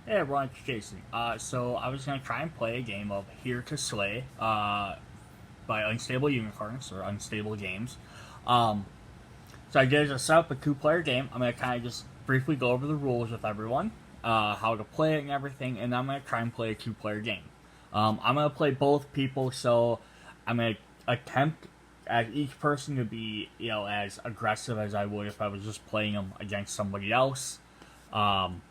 Hey everyone, it's Jason. So I was gonna try and play a game of Here to Slay, by Unstable Unicorns or Unstable Games. Um, so I did just set up a two-player game. I'm gonna kind of just briefly go over the rules with everyone, how to play it and everything, and then I'm gonna try and play a two-player game. I'm gonna play both people, so I'm gonna attempt as each person to be, as aggressive as I would if I was just playing them against somebody else. Um,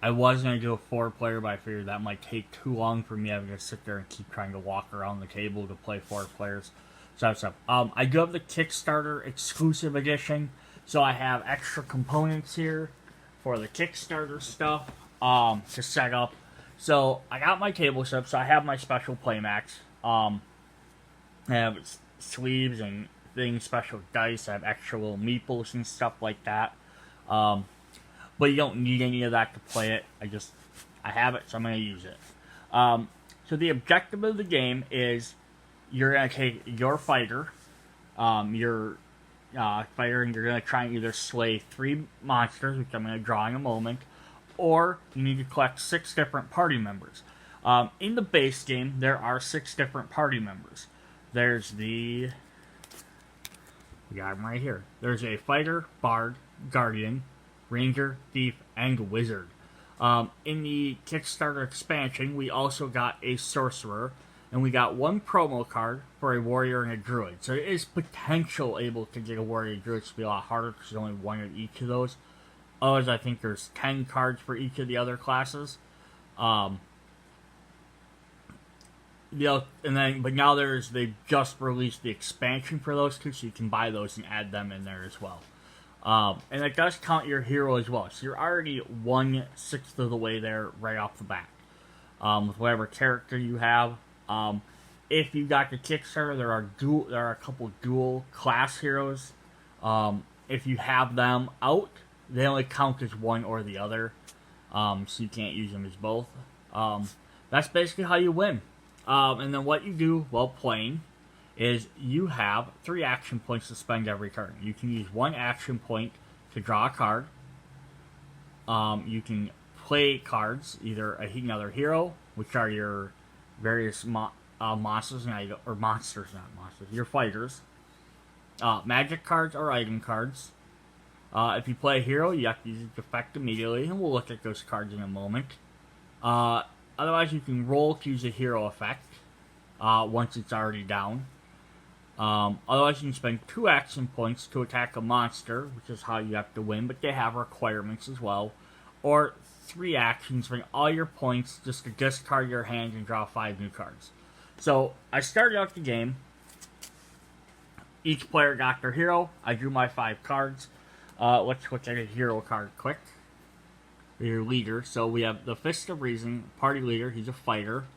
I was going to do a four-player, but I figured that might take too long for me having to sit there and keep trying to walk around the table to play four players. So that's up. I do have the Kickstarter exclusive edition, so I have extra components here for the Kickstarter stuff to set up. So I got my table set up, so I have my special playmats. I have sleeves and things, special dice. I have extra little meeples and stuff like that. But you don't need any of that to play it. I have it, so I'm going to use it. So the objective of the game is you're going to take your fighter, and you're going to try and either slay 3 monsters, which I'm going to draw in a moment, or you need to collect 6 different party members. In the base game, there are 6 different party members. We got them right here. There's a fighter, bard, guardian, ranger, thief, and wizard. In the Kickstarter expansion, we also got a sorcerer, and we got 1 promo card for a warrior and a druid. So it is potential able to get a warrior and a druid. It's be a lot harder because there's only 1 of each of those. Others, I think there's 10 cards for each of the other classes. But now they've just released the expansion for those two, so you can buy those and add them in there as well. And it does count your hero as well. So you're already 1/6 of the way there right off the bat. With whatever character you have. If you got the Kickstarter, there are a couple dual class heroes. If you have them out, they only count as one or the other. So you can't use them as both. That's basically how you win. And then what you do while playing is you have 3 action points to spend every turn. You can use 1 action point to draw a card. You can play cards, either another hero, which are your various monsters, your fighters. Magic cards or item cards. If you play a hero, you have to use its effect immediately, and we'll look at those cards in a moment. Otherwise, you can roll to use a hero effect once it's already down. Otherwise, you can spend 2 action points to attack a monster, which is how you have to win, but they have requirements as well. Or 3 actions, spend all your points just to discard your hand and draw 5 new cards. So, I started out the game. Each player got their hero. I drew my 5 cards. Let's look at a hero card quick. Your leader. So, we have the Fist of Reason, party leader. He's a fighter.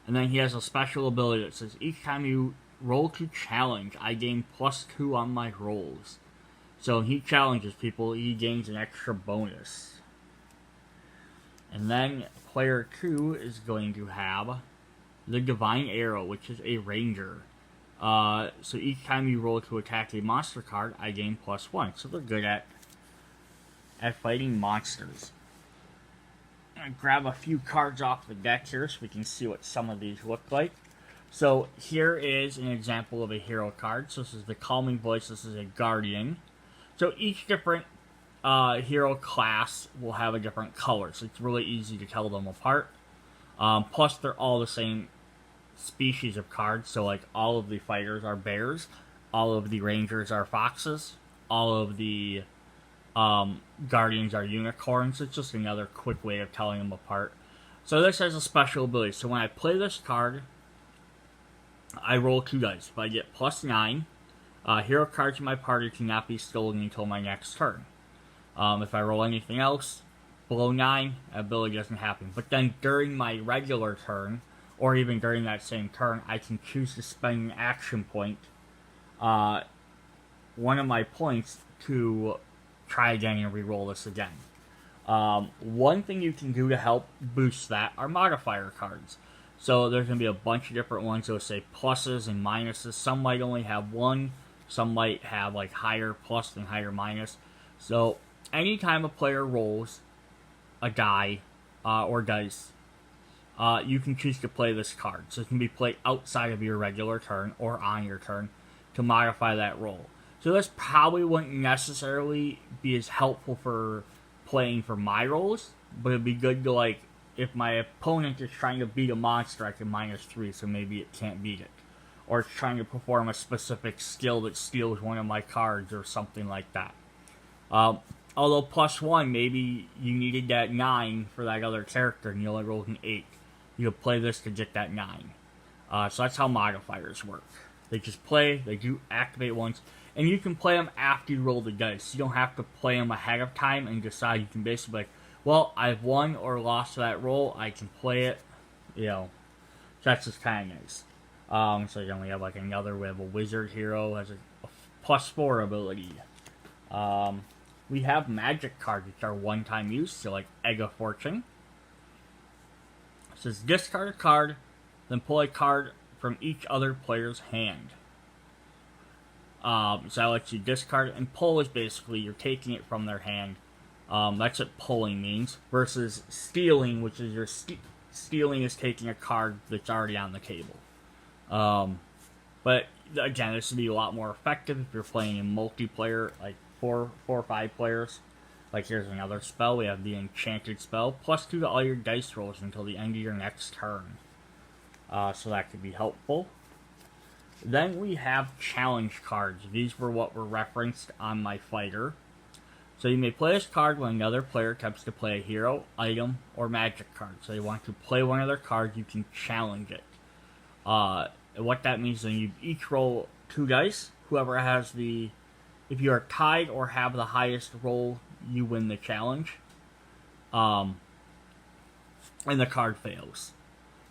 And then he has a special ability that says, each time you roll to challenge, I gain +2 on my rolls. So he challenges people, he gains an extra bonus. And then player 2 is going to have the Divine Arrow, which is a ranger. So each time you roll to attack a monster card, I gain +1. So they're good at fighting monsters. I'm going to grab a few cards off the deck here so we can see what some of these look like. So here is an example of a hero card. So this is the Calming Voice. This is a Guardian. So each different hero class will have a different color. So it's really easy to tell them apart. Plus they're all the same species of cards. So like all of the fighters are bears. All of the rangers are foxes. All of the guardians are unicorns. It's just another quick way of telling them apart. So this has a special ability. So when I play this card, I roll 2 dice. If I get +9, hero cards in my party cannot be stolen until my next turn. If I roll anything else below 9, that ability doesn't happen. But then during my regular turn, or even during that same turn, I can choose to spend an action point, 1 of my points, to try again and re-roll this again. One thing you can do to help boost that are modifier cards. So there's going to be a bunch of different ones that will say pluses and minuses. Some might only have 1. Some might have like higher plus and higher minus. So anytime a player rolls a die or dice, you can choose to play this card. So it can be played outside of your regular turn or on your turn to modify that roll. So this probably wouldn't necessarily be as helpful for playing for my rolls, but it'd be good to, like, if my opponent is trying to beat a monster, I can -3, so maybe it can't beat it. Or it's trying to perform a specific skill that steals one of my cards or something like that. Although +1, maybe you needed that 9 for that other character and you only rolled an 8. You could play this to get that 9. So that's how modifiers work. They just play, they do activate once, and you can play them after you roll the dice. You don't have to play them ahead of time and decide. You can basically be like, well, I've won or lost that roll, I can play it, So that's just kind of nice. So then we have like another, we have a wizard hero, has a +4 ability. We have magic cards, which are one-time use, so like Egg of Fortune. It says discard a card, then pull a card from each other player's hand. So that lets you discard it, and pull is basically you're taking it from their hand. That's what pulling means, versus stealing, which is stealing is taking a card that's already on the table. But again, this would be a lot more effective if you're playing in multiplayer, like 4 or 5 players. Like here's another spell. We have the Enchanted Spell, +2 to all your dice rolls until the end of your next turn. So that could be helpful. Then we have challenge cards. These were what were referenced on my fighter. So you may play this card when another player attempts to play a hero, item, or magic card. So you want to play one of their cards, you can challenge it. What that means is you each roll 2 dice. Whoever has if you are tied or have the highest roll, you win the challenge. And the card fails.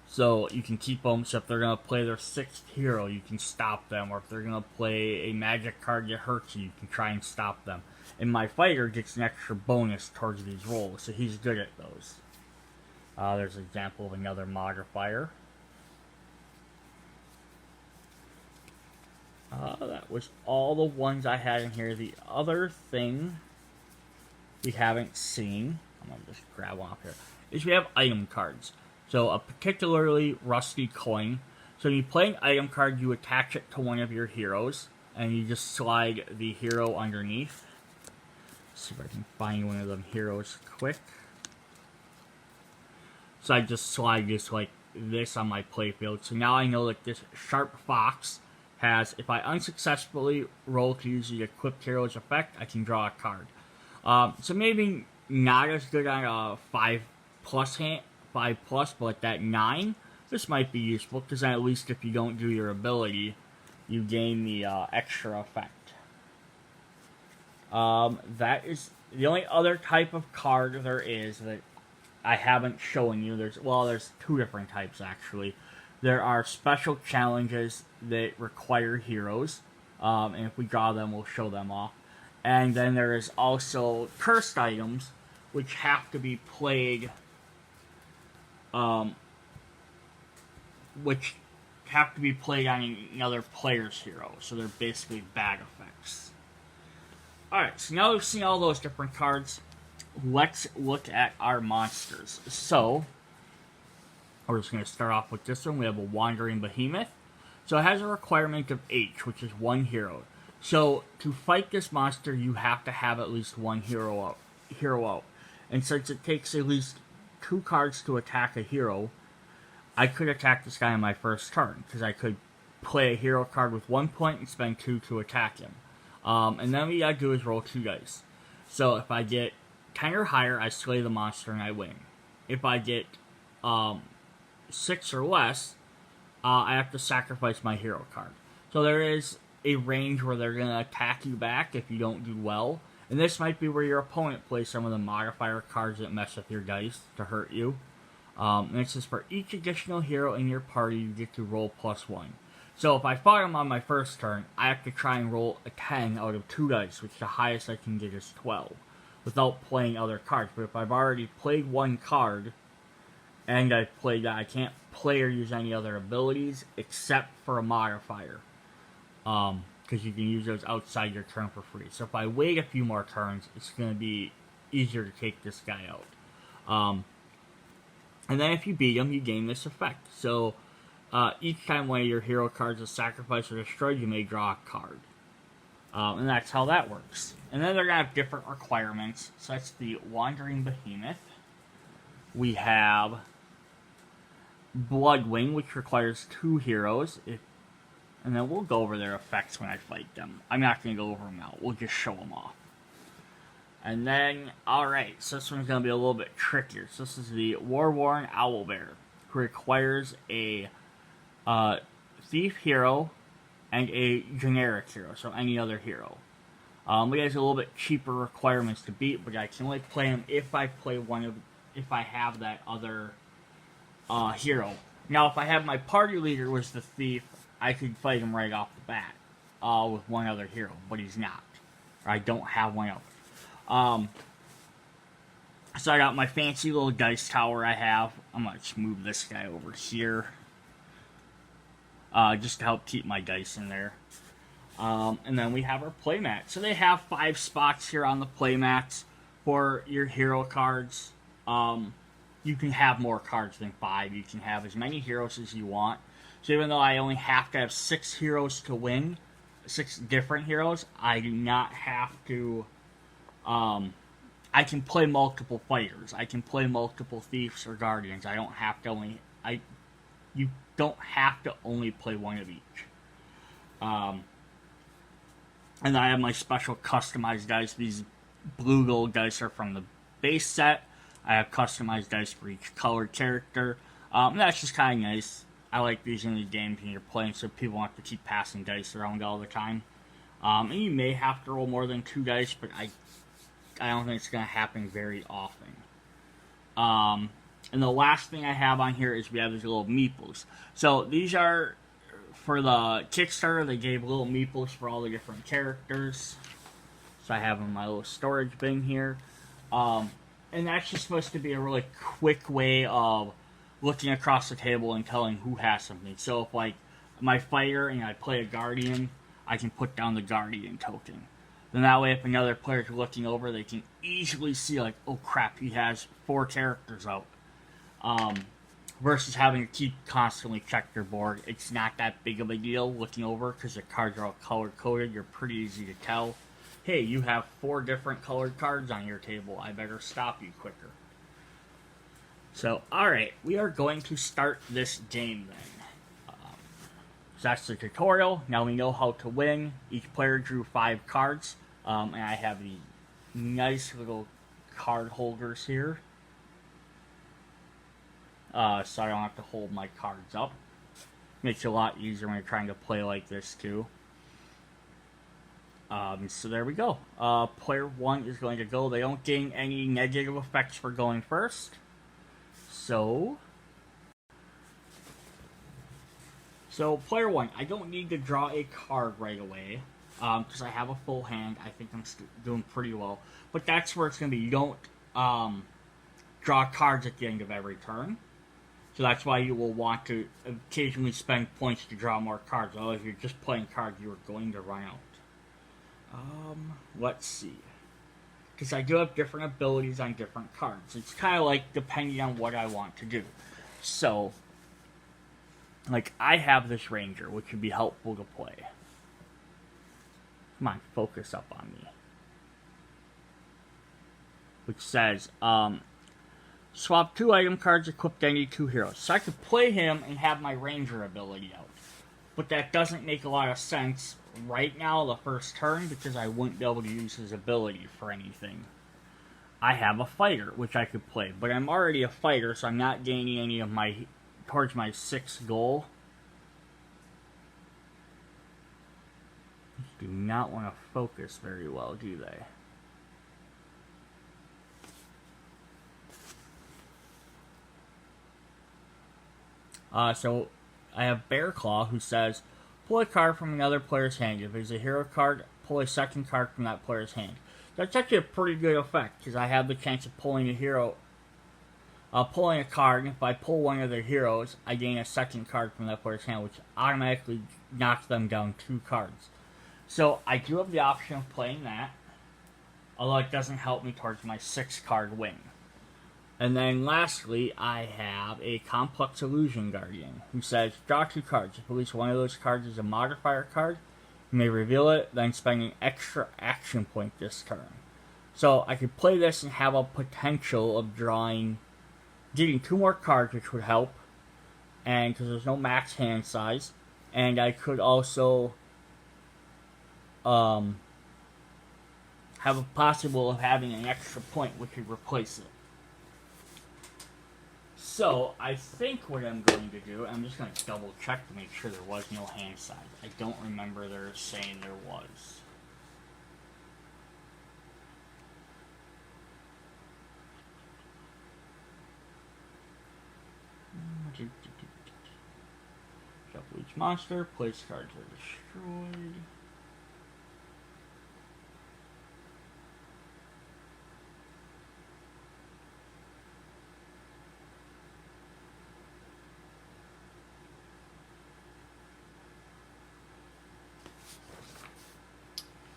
So you can keep them, so if they're going to play their 6th hero, you can stop them. Or if they're going to play a magic card that hurts you, you can try and stop them. And my fighter gets an extra bonus towards these rolls, so he's good at those. There's an example of another modifier. That was all the ones I had in here. The other thing we haven't seen, I'm going to just grab one off here, is we have item cards. So a particularly rusty coin. So when you play an item card, you attach it to one of your heroes, and you just slide the hero underneath. Let's see if I can find one of them heroes quick. So I just slide this like this on my playfield. So now I know that this Sharp Fox has, if I unsuccessfully roll to use the equipped hero's effect, I can draw a card. So maybe not as good on a 5+, but that 9, this might be useful, because at least if you don't do your ability, you gain the extra effect. That is the only other type of card there is that I haven't shown you. There's 2 different types, actually. There are special challenges that require heroes, and if we draw them, we'll show them off. And then there is also cursed items, which have to be played, on another player's hero. So they're basically bad effects. Alright, so now we've seen all those different cards, let's look at our monsters. So, we're just going to start off with this one. We have a Wandering Behemoth. So it has a requirement of H, which is 1 hero. So to fight this monster, you have to have at least 1 hero out. And since it takes at least 2 cards to attack a hero, I could attack this guy on my first turn, because I could play a hero card with 1 point and spend 2 to attack him. And then what you gotta do is roll 2 dice. So if I get 10 or higher, I slay the monster and I win. If I get 6 or less, I have to sacrifice my hero card. So there is a range where they're going to attack you back if you don't do well. And this might be where your opponent plays some of the modifier cards that mess with your dice to hurt you. And it says for each additional hero in your party, you get to roll +1. So if I fought him on my first turn, I have to try and roll a 10 out of 2 dice, which the highest I can get is 12, without playing other cards. But if I've already played 1 card, and I've played that, I can't play or use any other abilities except for a modifier. Because you can use those outside your turn for free. So if I wait a few more turns, it's going to be easier to take this guy out. And then if you beat them, you gain this effect. So each time one of your hero cards is sacrificed or destroyed, you may draw a card. And that's how that works. And then they're going to have different requirements. So that's the Wandering Behemoth. We have Bloodwing, which requires 2 heroes. And then we'll go over their effects when I fight them. I'm not going to go over them now. We'll just show them off. And then, alright, so this one's going to be a little bit trickier. So this is the War-Worn Owlbear, who requires a Thief hero and a generic hero, so any other hero. He has a little bit cheaper requirements to beat, but I can only play him if I have that other hero. Now, if I have my party leader was the Thief, I could fight him right off the bat with one other hero, but he's not. Or I don't have one other. So I got my fancy little dice tower I have. I'm going to just move this guy over here. Just to help keep my dice in there. And then we have our playmat. So they have 5 spots here on the playmats for your hero cards. You can have more cards than 5. You can have as many heroes as you want. So even though I only have to have 6 heroes to win, 6 different heroes, I do not have to... I can play multiple fighters. I can play multiple thieves or guardians. I don't have to only... You don't have to only play one of each. And then I have my special customized dice. These blue gold dice are from the base set. I have customized dice for each colored character. That's just kind of nice. I like these in the games when you're playing so people don't have to keep passing dice around all the time. And you may have to roll more than 2 dice, but I don't think it's going to happen very often. And the last thing I have on here is we have these little Meeples. So these are, for the Kickstarter, they gave little Meeples for all the different characters. So I have them in my little storage bin here. And that's just supposed to be a really quick way of looking across the table and telling who has something. So if, like, my fighter and I play a Guardian, I can put down the Guardian token. Then that way, if another player's looking over, they can easily see, like, oh crap, he has 4 characters out. Versus having to keep constantly check your board. It's not that big of a deal looking over, because the cards are all color-coded. You're pretty easy to tell. Hey, you have 4 different colored cards on your table. I better stop you quicker. So, alright, we are going to start this game then. So that's the tutorial. Now we know how to win. Each player drew 5 cards. And I have the nice little card holders here. So I don't have to hold my cards up. Makes it a lot easier when you're trying to play like this too. So there we go. Player 1 is going to go. They don't gain any negative effects for going first. So player 1, I don't need to draw a card right away. Because I have a full hand. I think I'm doing pretty well. But that's where it's going to be. You don't draw cards at the end of every turn. So that's why you will want to occasionally spend points to draw more cards. Although if you're just playing cards, you are going to run out. Let's see. Because I do have different abilities on different cards. It's kind of like depending on what I want to do. So, like, I have this Ranger, which would be helpful to play. Come on, focus up on me. Which says, swap 2 item cards equipped to any 2 heroes. So I could play him and have my Ranger ability out. But that doesn't make a lot of sense right now, the first turn, because I wouldn't be able to use his ability for anything. I have a fighter, which I could play. But I'm already a fighter, so I'm not gaining any of my, towards my 6th goal. Do not want to focus very well, do they? So I have Bear Claw, who says, pull a card from another player's hand. If it's a hero card, pull a second card from that player's hand. That's actually a pretty good effect, because I have the chance of pulling a hero, pulling a card, and if I pull one of their heroes, I gain a second card from that player's hand, which automatically knocks them down 2 cards. So I do have the option of playing that, although it doesn't help me towards my 6-card win. And then lastly, I have a Complex Illusion Guardian, who says, draw 2 cards. If at least one of those cards is a modifier card, you may reveal it, then spend an extra action point this turn. So I could play this and have a potential of getting 2 more cards, which would help, and because there's no max hand size, and I could also have a possible of having an extra point which would replace it. So I think what I'm going to do, I'm just going to double check to make sure there was no hand size. I don't remember there saying there was. Shuffle each monster, place cards are destroyed.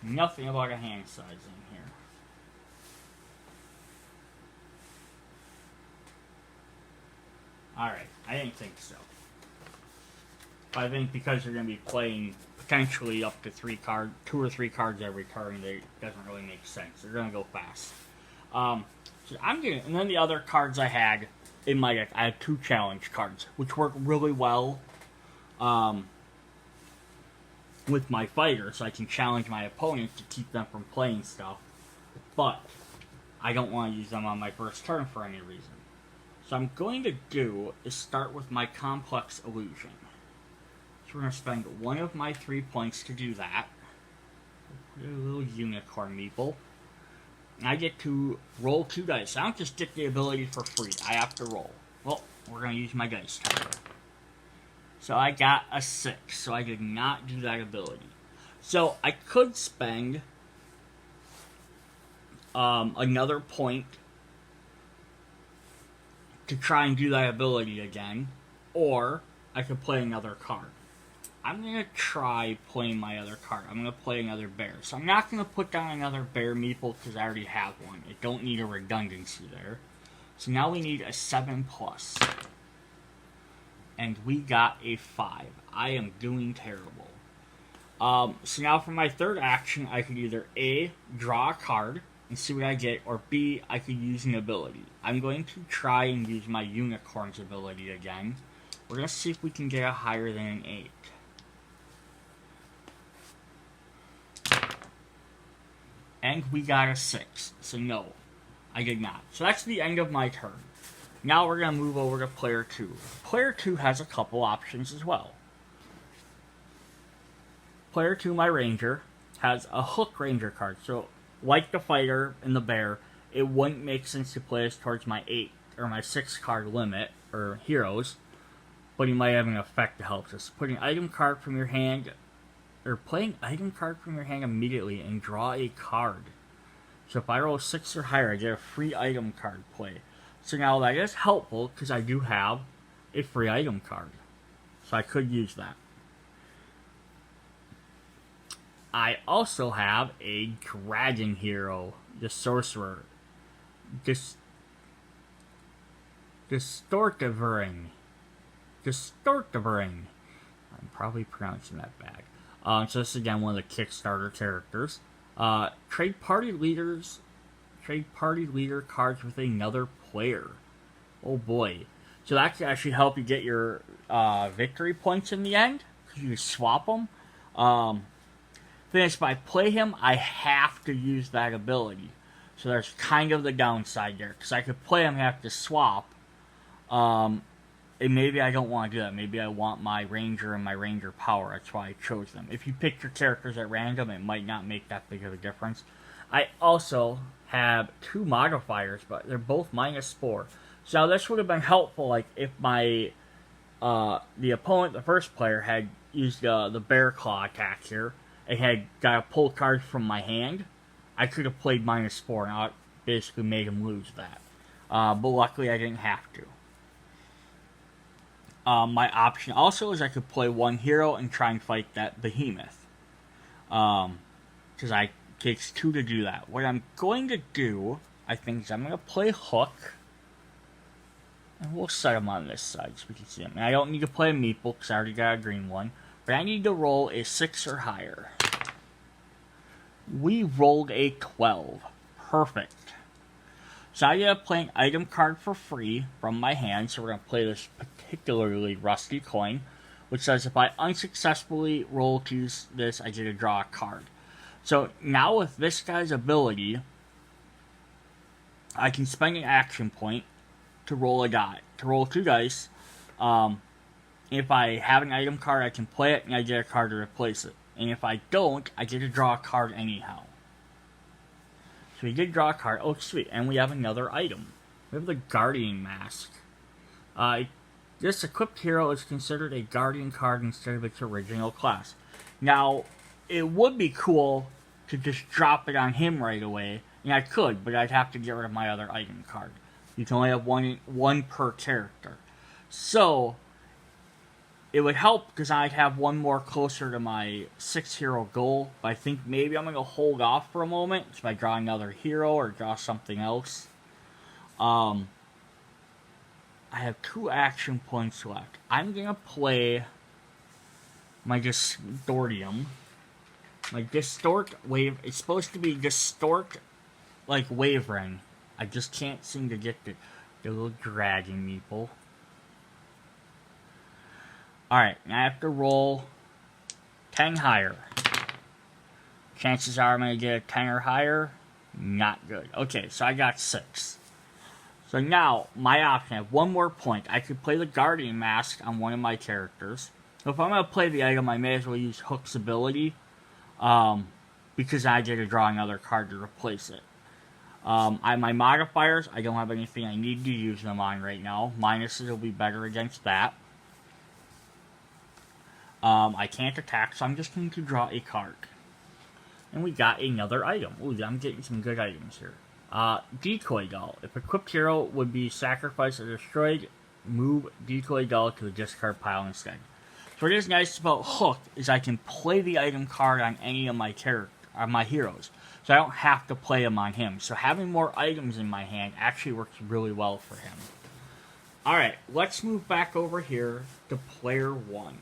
Nothing about a hand size in here. Alright, I didn't think so. But I think because you're going to be playing potentially up to 2 or 3 cards every turn, it doesn't really make sense. They're going to go fast. So and then the other cards I had in my deck, I had 2 challenge cards, which work really well with my fighter, so I can challenge my opponent to keep them from playing stuff. But I don't want to use them on my first turn for any reason. So I'm going to do is start with my Complex Illusion. So we're going to spend 1 of my 3 points to do that. Put a little unicorn meeple. And I get to roll 2 dice. I don't just get the ability for free. I have to roll. Well, we're going to use my dice tower. So I got a 6. So I did not do that ability. So I could spend another point to try and do that ability again, or I could play another card. I'm going to try playing my other card. I'm going to play another bear. So I'm not going to put down another bear meeple because I already have one. I don't need a redundancy there. So now we need a 7+. And we got a 5. I am doing terrible. So now for my third action, I could either A, draw a card and see what I get, or B, I could use an ability. I'm going to try and use my unicorn's ability again. We're going to see if we can get a higher than an 8. And we got a 6. So no, I did not. So that's the end of my turn. Now we're going to move over to player 2. Player 2 has a couple options as well. Player 2, my ranger, has a hook ranger card. So like the fighter and the bear, it wouldn't make sense to play us towards my 8 or my 6 card limit, or heroes, but he might have an effect that helps us. Put an item card from your hand, or play an item card from your hand immediately and draw a card. So if I roll 6 or higher, I get a free item card play. So now that is helpful because I do have a free item card. So I could use that. I also have a dragon hero, the sorcerer. Distortivering. I'm probably pronouncing that bad. So this is again one of the Kickstarter characters. Trade party leader cards with another player. Oh boy. So that can actually help you get your victory points in the end, because you swap them. If I play him, I have to use that ability. So there's kind of the downside there, because I could play him and have to swap. And maybe I don't want to do that. Maybe I want my ranger and my ranger power. That's why I chose them. If you pick your characters at random, it might not make that big of a difference. I also have 2 modifiers, but they're both -4. So now this would have been helpful, like if my the opponent, the first player, had used the bear claw attack here and had got to pull cards from my hand, I could have played -4 and I basically made him lose that. But luckily I didn't have to. My option also is I could play 1 hero and try and fight that Behemoth. Because it takes 2 to do that. What I'm going to do, I think, is I'm going to play Hook. And we'll set them on this side so we can see them. And I don't need to play a Meeple because I already got a green one. But I need to roll a 6 or higher. We rolled a 12. Perfect. So I get to play an item card for free from my hand. So we're going to play this particularly rusty coin, which says if I unsuccessfully roll to use this, I get to draw a card. So now with this guy's ability, I can spend an action point to roll a die, to roll 2 dice. If I have an item card, I can play it and I get a card to replace it. And if I don't, I get to draw a card anyhow. So we did draw a card. Oh, sweet. And we have another item. We have the Guardian Mask. This equipped hero is considered a Guardian card instead of its original class. Now, it would be cool to just drop it on him right away. And I could, but I'd have to get rid of my other item card. You can only have one per character. So, it would help because I'd have one more closer to my 6 hero goal. But I think maybe I'm going to hold off for a moment. So I draw another hero or draw something else. I have 2 action points left. I'm going to play my Distortium. My Distort Wave. It's supposed to be Distort like Wave Ring. I just can't seem to get the little dragon meeple. Alright, now I have to roll 10 higher. Chances are I'm going to get a 10 or higher. Not good. Okay, so I got 6. So now, my option, I have one more point. I could play the Guardian Mask on one of my characters. So if I'm going to play the item, I may as well use Hook's ability. Because I get to draw another card to replace it. My modifiers, I don't have anything I need to use them on right now. Minuses will be better against that. I can't attack, so I'm just going to draw a card. And we got another item. Ooh, I'm getting some good items here. Decoy Doll. If equipped hero would be sacrificed or destroyed, move Decoy Doll to the discard pile instead. So what is nice about Hook is I can play the item card on any of my heroes. So I don't have to play them on him. So having more items in my hand actually works really well for him. Alright, let's move back over here to player 1.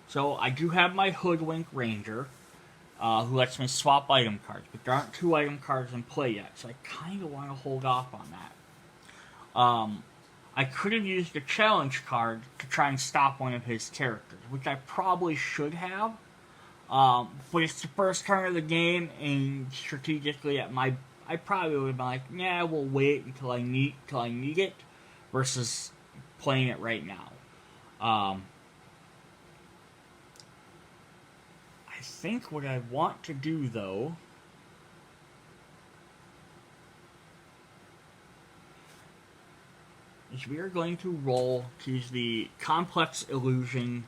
So I do have my Hoodwink Ranger, who lets me swap item cards, but there aren't 2 item cards in play yet, so I kind of want to hold off on that. I could have used the challenge card to try and stop one of his characters, which I probably should have, but it's the first turn of the game, and strategically I probably would have been like, yeah, we'll wait until I need it, versus playing it right now. I think what I want to do, though, is we are going to roll to use the Complex Illusion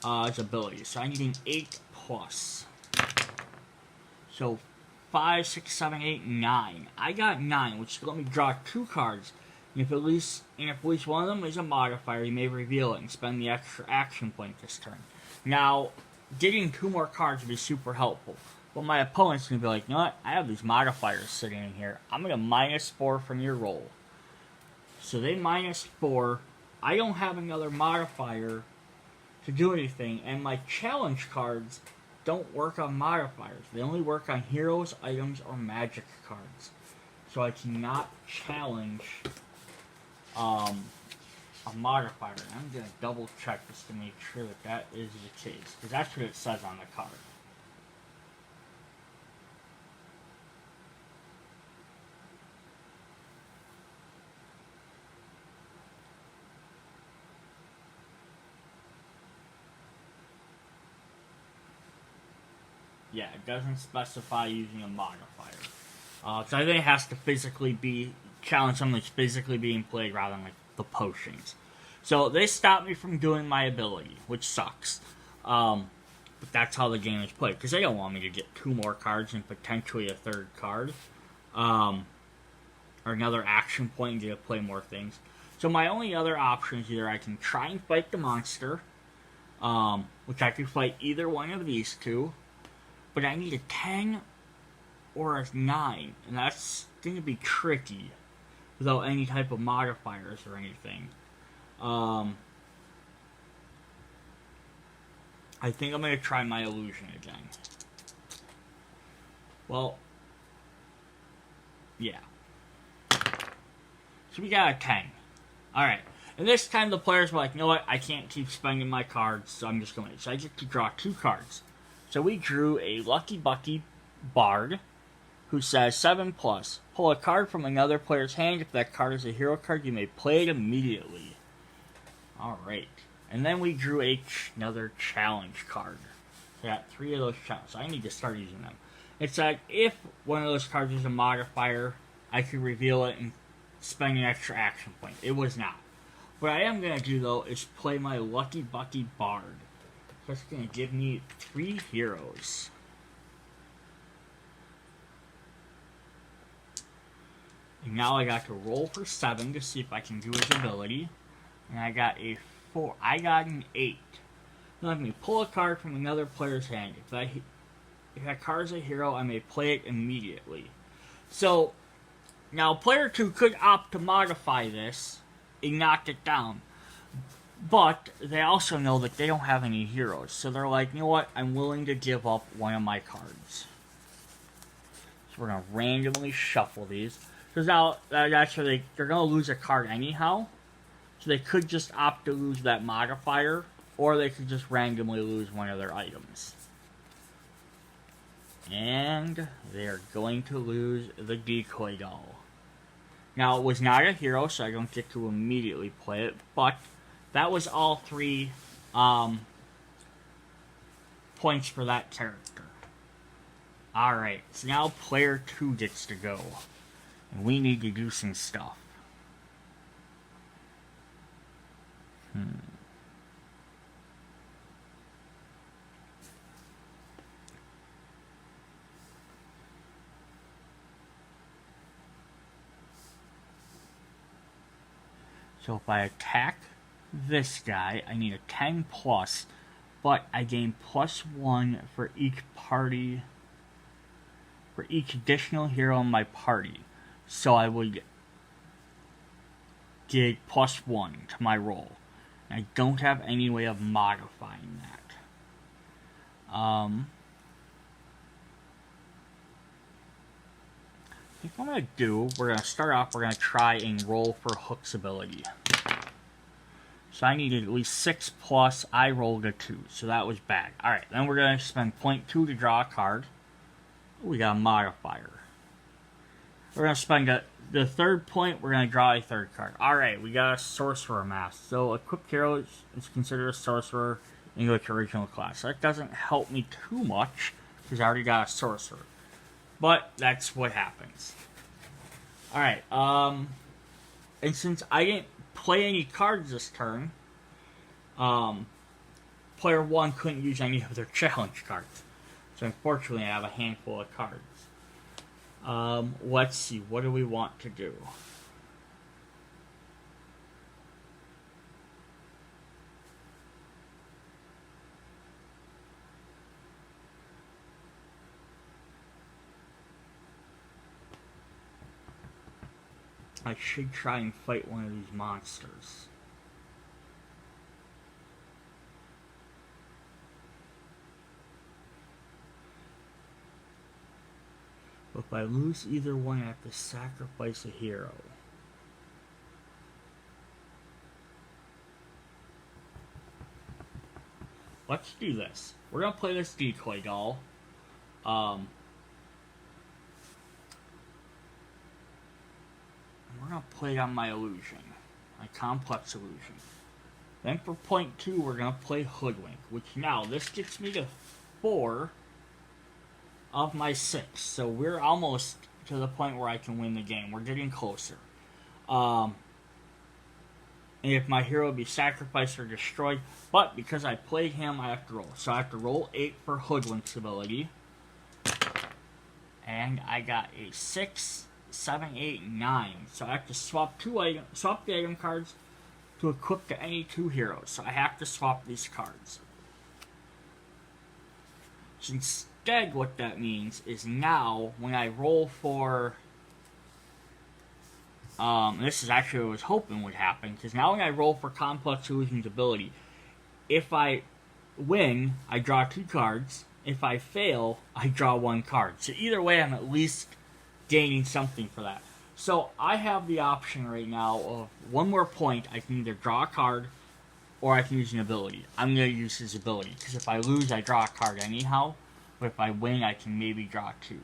as ability. So I need an 8+. So 5, 6, 7, 8, 9. I got 9, which let me draw 2 cards. And if at least one of them is a modifier, you may reveal it and spend the extra action point this turn. Now, getting 2 more cards would be super helpful. But my opponent's going to be like, you know what? I have these modifiers sitting in here. I'm going to -4 from your roll. So they -4. I don't have another modifier to do anything. And my challenge cards don't work on modifiers. They only work on heroes, items, or magic cards. So I cannot challenge a modifier. I'm going to double check just to make sure that is the case. Because that's what it says on the card. Yeah, it doesn't specify using a modifier. So I think it has to physically be challenge something that's physically being played rather than like the potions. So they stopped me from doing my ability, which sucks. But that's how the game is played. Because they don't want me to get 2 more cards and potentially a 3rd card. Or another action point and get to play more things. So my only other option is either I can try and fight the monster. Which I could fight either one of these 2. But I need a 10 or a 9, and that's going to be tricky without any type of modifiers or anything. I think I'm going to try my illusion again. Well, yeah. So we got a 10. Alright. And this time the players were like, you know what, I can't keep spending my cards, so I'm just going to... So I get to draw 2 cards. So we drew a Lucky Bucky Bard, who says 7+. Pull a card from another player's hand. If that card is a hero card, you may play it immediately. Alright. And then we drew another challenge card. So I got 3 of those challenges. So I need to start using them. It said if one of those cards is a modifier, I could reveal it and spend an extra action point. It was not. What I am going to do, though, is play my Lucky Bucky Bard. That's going to give me 3 heroes. And now I got to roll for 7 to see if I can do his ability. And I got a 4. I got an 8. Now let me pull a card from another player's hand. If that card is a hero, I may play it immediately. So, now player 2 could opt to modify this and knock it down. But they also know that they don't have any heroes. So they're like, you know what, I'm willing to give up one of my cards. So we're going to randomly shuffle these. Because now, actually, they're going to lose a card anyhow. So they could just opt to lose that modifier. Or they could just randomly lose one of their items. And they're going to lose the Decoy Doll. Now, it was not a hero, so I don't get to immediately play it. But that was all 3 points for that character. Alright, so now player 2 gets to go. And we need to do some stuff. So if I attack this guy, I need a 10+, but I gain +1 for each party, for each additional hero in my party. So I would get +1 to my roll. I don't have any way of modifying that. I think what I'm going to do, we're going to start off, we're going to try and roll for Hook's ability. So I needed at least 6+, I rolled a 2, so that was bad. Alright, then we're going to spend 0.2 to draw a card. We got a modifier. We're going to spend the third point, we're going to draw a third card. Alright, we got a Sorcerer Mask. So equipped hero is considered a Sorcerer in English original class. That doesn't help me too much, because I already got a Sorcerer. But that's what happens. Alright, and since I didn't play any cards this turn, player 1 couldn't use any of their challenge cards. So unfortunately I have a handful of cards. Let's see, what do we want to do? I should try and fight one of these monsters. But if I lose either one, I have to sacrifice a hero. Let's do this. We're going to play this Decoy Doll. We're going to play on my illusion. My complex illusion. Then for point 2, we're going to play Hoodwink. Which now, this gets me to 4 of my 6. So we're almost to the point where I can win the game. We're getting closer. And if my hero be sacrificed or destroyed. But because I played him, I have to roll. So I have to roll 8 for Hoodwink's ability. And I got a 6... 7, 8, 9. So I have to swap the item cards to equip to any 2 heroes. So I have to swap these cards. Since instead, what that means is now, when I roll for... this is actually what I was hoping would happen, because now when I roll for Complex Illusion's ability, if I win, I draw 2 cards. If I fail, I draw 1 card. So either way, I'm at least gaining something for that. So I have the option right now of 1 more point. I can either draw a card, or I can use an ability. I'm going to use his ability, because if I lose, I draw a card anyhow. But if I win, I can maybe draw 2.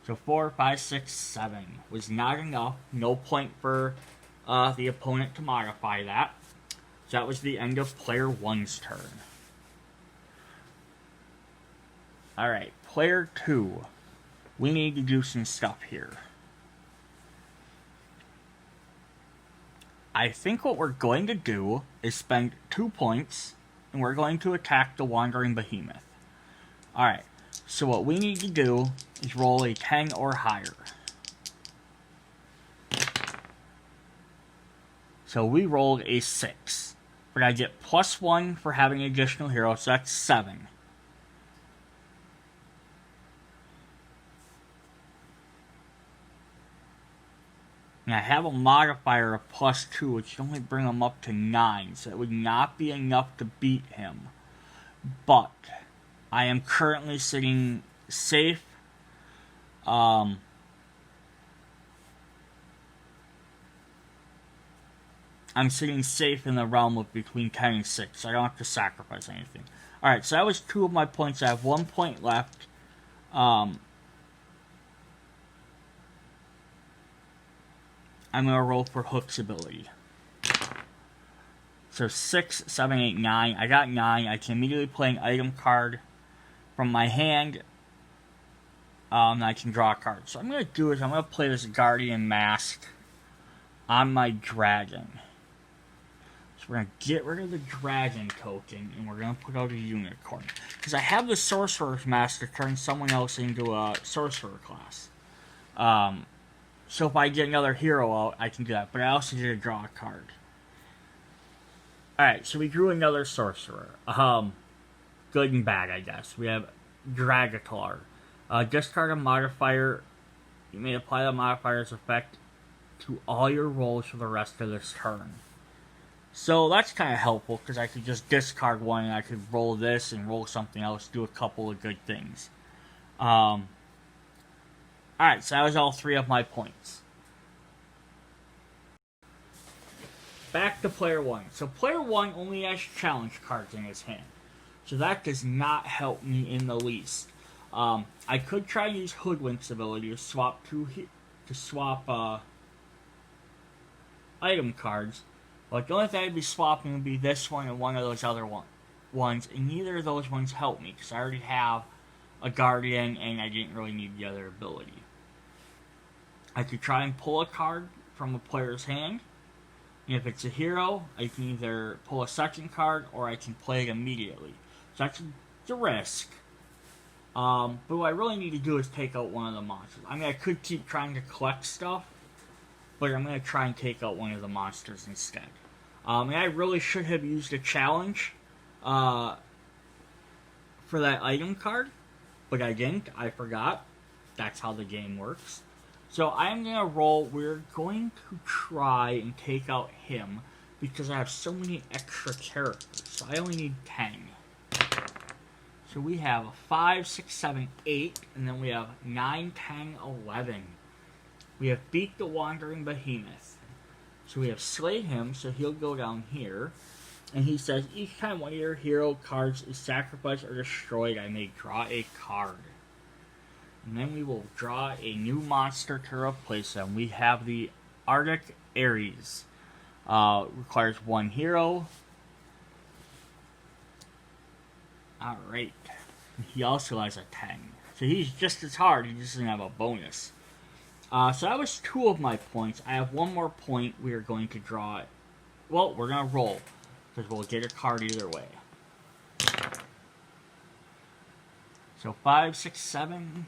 So 4, 5, 6, 7 was not enough. No point for the opponent to modify that. So that was the end of player 1's turn. Alright, player 2. We need to do some stuff here. I think what we're going to do is spend 2 points, and we're going to attack the Wandering Behemoth. Alright, so what we need to do is roll a 10 or higher. So we rolled a 6. But I get +1 for having an additional hero, so that's 7. And I have a modifier of +2, which would only bring him up to 9, so it would not be enough to beat him. But I am currently sitting safe. I'm sitting safe in the realm of between 10 and 6. I don't have to sacrifice anything. Alright, so that was 2 of my points. I have 1 point left. I'm going to roll for Hook's ability. So 6, 7, 8, 9. I got 9. I can immediately play an item card from my hand. And I can draw a card. So what I'm going to do is I'm going to play this Guardian Mask on my dragon. So we're going to get rid of the dragon token, and we're going to put out a unicorn. Because I have the Sorcerer's Mask to turn someone else into a Sorcerer class. So if I get another hero out, I can do that. But I also need to draw a card. Alright, so we drew another Sorcerer. Good and bad, I guess. We have Dragatar. Discard a modifier. You may apply the modifier's effect to all your rolls for the rest of this turn. So that's kind of helpful, because I could just discard one and I could roll this and roll something else, do a couple of good things. Alright, so that was all 3 of my points. Back to player 1. So player 1 only has challenge cards in his hand. So that does not help me in the least. I could try to use Hoodwink's ability to swap item cards, but the only thing I'd be swapping would be this one and one of those other ones, and neither of those ones help me, because I already have a Guardian, and I didn't really need the other ability. I could try and pull a card from a player's hand, and if it's a hero, I can either pull a second card, or I can play it immediately. So that's the risk. But what I really need to do is take out one of the monsters. I mean, I could keep trying to collect stuff, but I'm going to try and take out one of the monsters instead. And I really should have used a challenge for that item card, but I didn't. I forgot. That's how the game works. So I'm going to roll. We're going to try and take out him, because I have so many extra characters. So I only need 10. So we have 5, 6, 7, 8, and then we have 9, 10, 11. We have beat the Wandering Behemoth. So we have slayed him, so he'll go down here. And he says, each time one of your hero cards is sacrificed or destroyed, I may draw a card. And then we will draw a new monster to replace them. We have the Arctic Ares. Requires 1 hero. Alright. He also has a 10. So he's just as hard, he just doesn't have a bonus. So that was 2 of my points. I have 1 more point. We are going to draw it. Well, we're going to roll, because we'll get a card either way. So 5, 6, 7,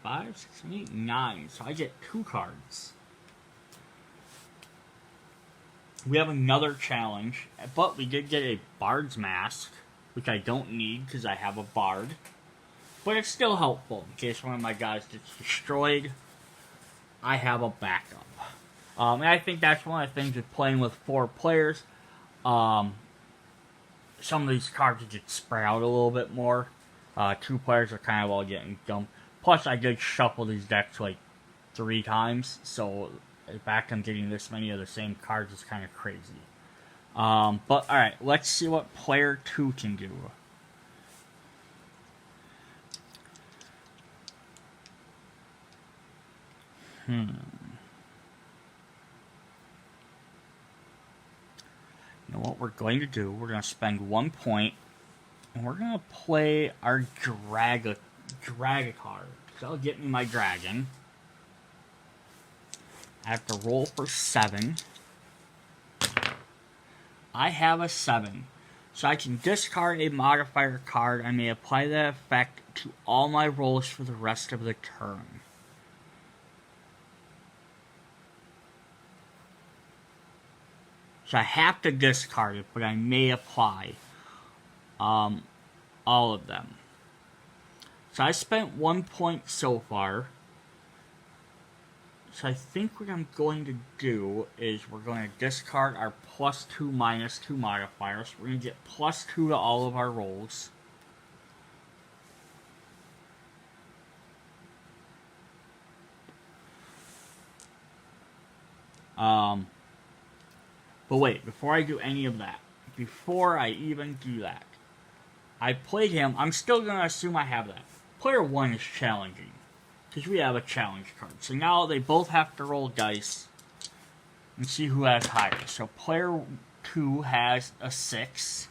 5, 6, 7, 8, 9. So I get 2 cards. We have another challenge, but we did get a Bard's Mask, which I don't need because I have a Bard. But it's still helpful in case one of my guys gets destroyed. I have a backup. And I think that's one of the things with playing with 4 players. Some of these cards get spread out a little bit more. 2 players are kind of all getting dumped. Plus, I did shuffle these decks like 3 times, so the fact I'm getting this many of the same cards is kind of crazy. But alright, let's see what player 2 can do. You know what we're going to do? We're going to spend 1 point, and we're going to play our Dragon card. So that'll get me my dragon. I have to roll for 7. I have a 7. So I can discard a modifier card. I may apply that effect to all my rolls for the rest of the turn. So I have to discard it, but I may apply all of them. So I spent 1 point so far. So I think what I'm going to do is we're going to discard our +2, -2 modifiers. We're going to get +2 to all of our rolls. But wait, before I do any of that, before I even do that, I played him. I'm still going to assume I have that. Player 1 is challenging, because we have a challenge card. So now they both have to roll dice and see who has higher. So player 2 has a 6.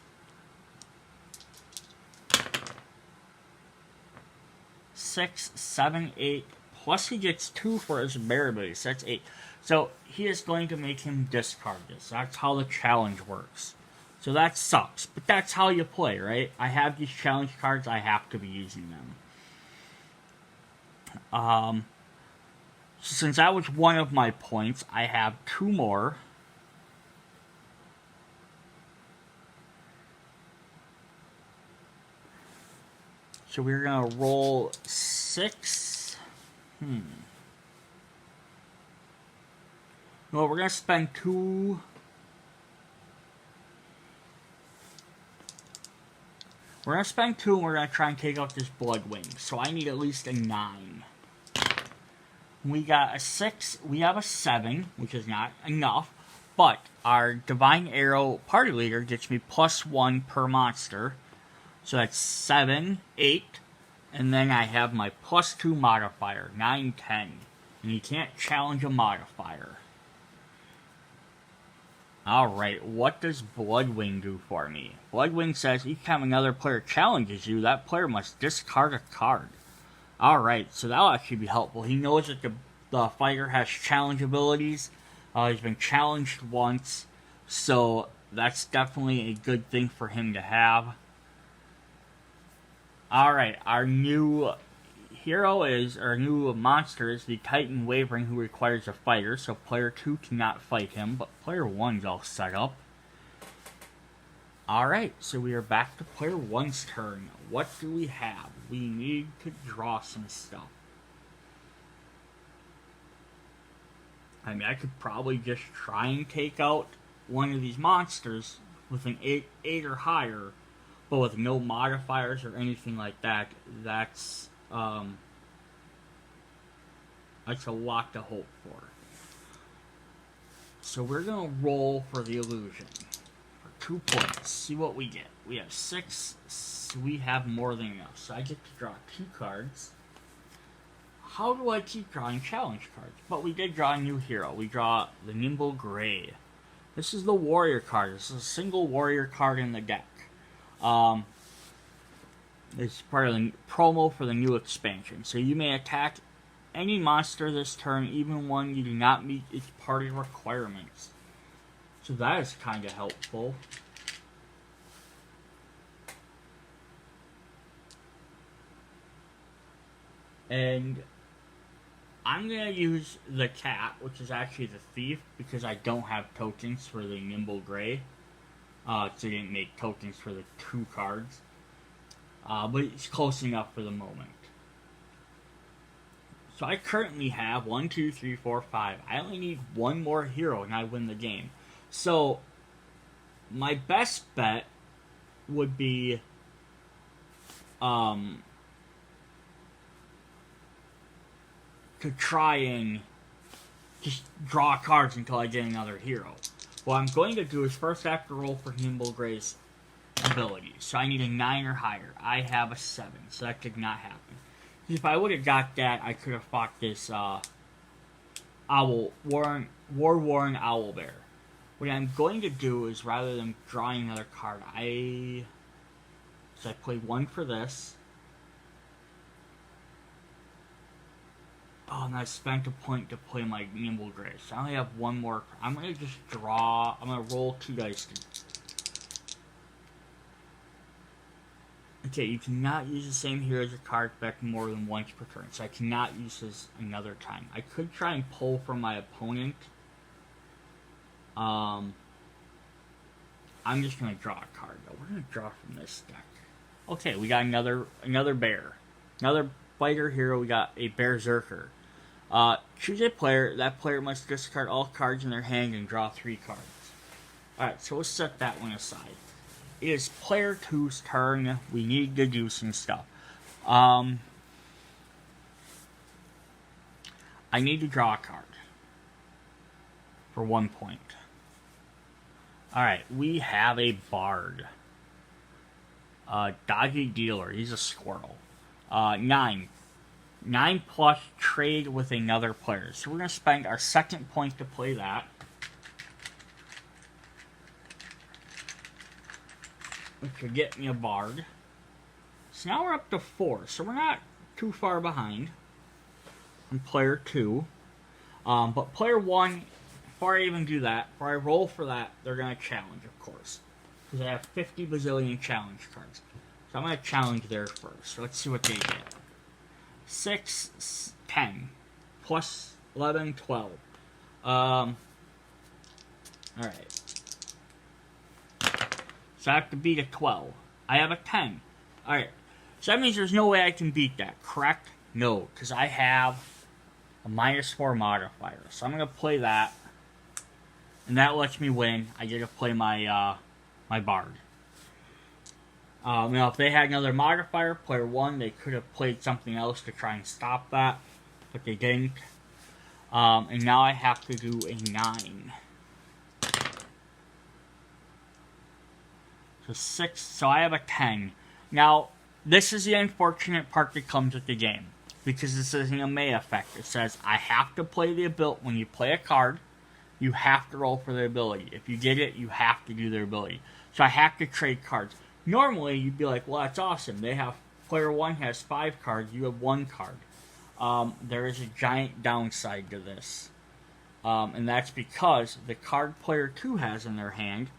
6, 7, 8. Plus he gets 2 for his bear ability, so that's 8. So he is going to make him discard this. That's how the challenge works. So that sucks, but that's how you play, right? I have these challenge cards, I have to be using them. Since that was one of my points, I have 2 more. So we're going to roll 6. Well, we're going to spend 2. We're going to spend 2 and we're going to try and take out this Bloodwing. So I need at least a 9. We got a 6. We have a 7, which is not enough. But our Divine Arrow party leader gets me +1 per monster. So that's 7, 8. And then I have my +2 modifier, 9, 10. And you can't challenge a modifier. Alright, what does Bloodwing do for me? Bloodwing says each time another player challenges you, that player must discard a card. Alright, so that'll actually be helpful. He knows that the fighter has challenge abilities. He's been challenged once, so that's definitely a good thing for him to have. Alright, our new hero is, or new monster is the Titan Wavering, who requires a fighter, so player 2 cannot fight him, but player 1's all set up. Alright, so we are back to player 1's turn. What do we have? We need to draw some stuff. I mean, I could probably just try and take out one of these monsters with an 8 or higher, but with no modifiers or anything like that. That's a lot to hope for. So we're going to roll for the illusion. For 2 points. See what we get. We have 6. So we have more than enough. So I get to draw 2 cards. How do I keep drawing challenge cards? But we did draw a new hero. We draw the Nimble Gray. This is the warrior card. This is a single warrior card in the deck. It's part of the promo for the new expansion. So you may attack any monster this turn, even one you do not meet its party requirements. So that is kind of helpful. And I'm going to use the cat, which is actually the thief, because I don't have tokens for the Nimble Gray. So I didn't make tokens for the 2 cards. but it's close enough for the moment. So I currently have 1, 2, 3, 4, 5. I only need one more hero and I win the game. So my best bet would be to try and just draw cards until I get another hero. What I'm going to do is first I have to roll for Nimble Gray's ability. So I need a 9 or higher. I have a 7, so that did not happen. If I would have got that, I could have fought this War-Worn Owlbear. What I'm going to do is, rather than drawing another card, I play 1 for this. Oh, and I spent a point to play my Nimble Gray. So I only have one more. I'm going to just draw. I'm going to roll 2 dice. Okay, you cannot use the same hero as a card effect more than once per turn. So I cannot use this another time. I could try and pull from my opponent. I'm just going to draw a card, though. We're going to draw from this deck. Okay, we got another bear. Another fighter hero, we got a Berserker. Choose a player. That player must discard all cards in their hand and draw 3 cards. Alright, so we'll set that one aside. It is player 2's turn. We need to do some stuff. I need to draw a card. For 1 point. Alright, we have a Bard. Doggy Dealer. He's a squirrel. 9. 9 plus trade with another player. So we're going to spend our 2nd point to play that. Which will get me a Bard. So now we're up to 4. So we're not too far behind on player 2. But player 1, before I even do that, before I roll for that, they're going to challenge, of course. Because I have 50 bazillion challenge cards. So I'm going to challenge there first. So let's see what they get. 6, 10. Plus 11, 12. Alright. So I have to beat a 12. I have a 10. Alright. So that means there's no way I can beat that, correct? No, because I have a -4 modifier. So I'm going to play that. And that lets me win. I get to play my my Bard. Now, if they had another modifier, player 1, they could have played something else to try and stop that. But they didn't. And now I have to do a 9. So 6. So I have a 10. Now, this is the unfortunate part that comes with the game. Because this isn't a May effect. It says, I have to play the ability. When you play a card, you have to roll for the ability. If you get it, you have to do their ability. So I have to trade cards. Normally, you'd be like, well, that's awesome. They have, player 1 has 5 cards, you have 1 card. There is a giant downside to this. And that's because the card player 2 has in their hand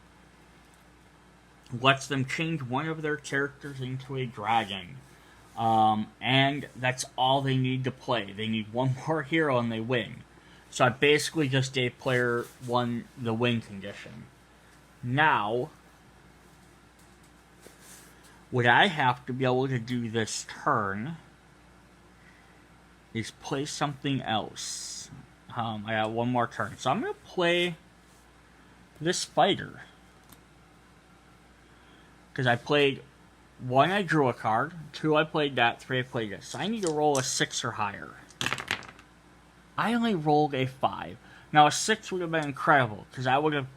lets them change one of their characters into a dragon. And that's all they need to play. They need one more hero and they win. So I basically just gave player 1 the win condition. Now, what I have to be able to do this turn is play something else. I got one more turn. So I'm going to play this fighter. Because I played 1, I drew a card. 2, I played that. 3, I played this. So I need to roll a 6 or higher. I only rolled a 5. Now a 6 would have been incredible. Because I would have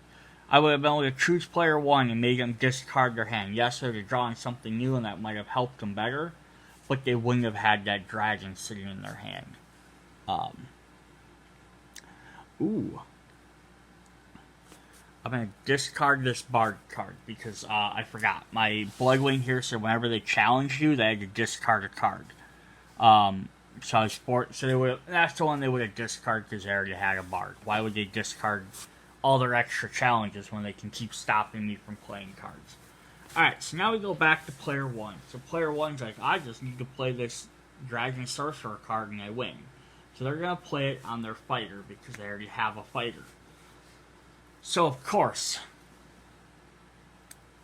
been able to choose player 1 and make them discard their hand. Yes, they're drawing something new and that might have helped them better. But they wouldn't have had that dragon sitting in their hand. Ooh. I'm going to discard this Bard card because I forgot. My Bloodwing here said whenever they challenged you, they had to discard a card. So they would. That's the one they would have discarded because they already had a Bard. Why would they discard all their extra challenges when they can keep stopping me from playing cards? Alright, so now we go back to player 1. So player 1's like, I just need to play this Dragon Sorcerer card and I win. So they're going to play it on their fighter because they already have a fighter. So, of course,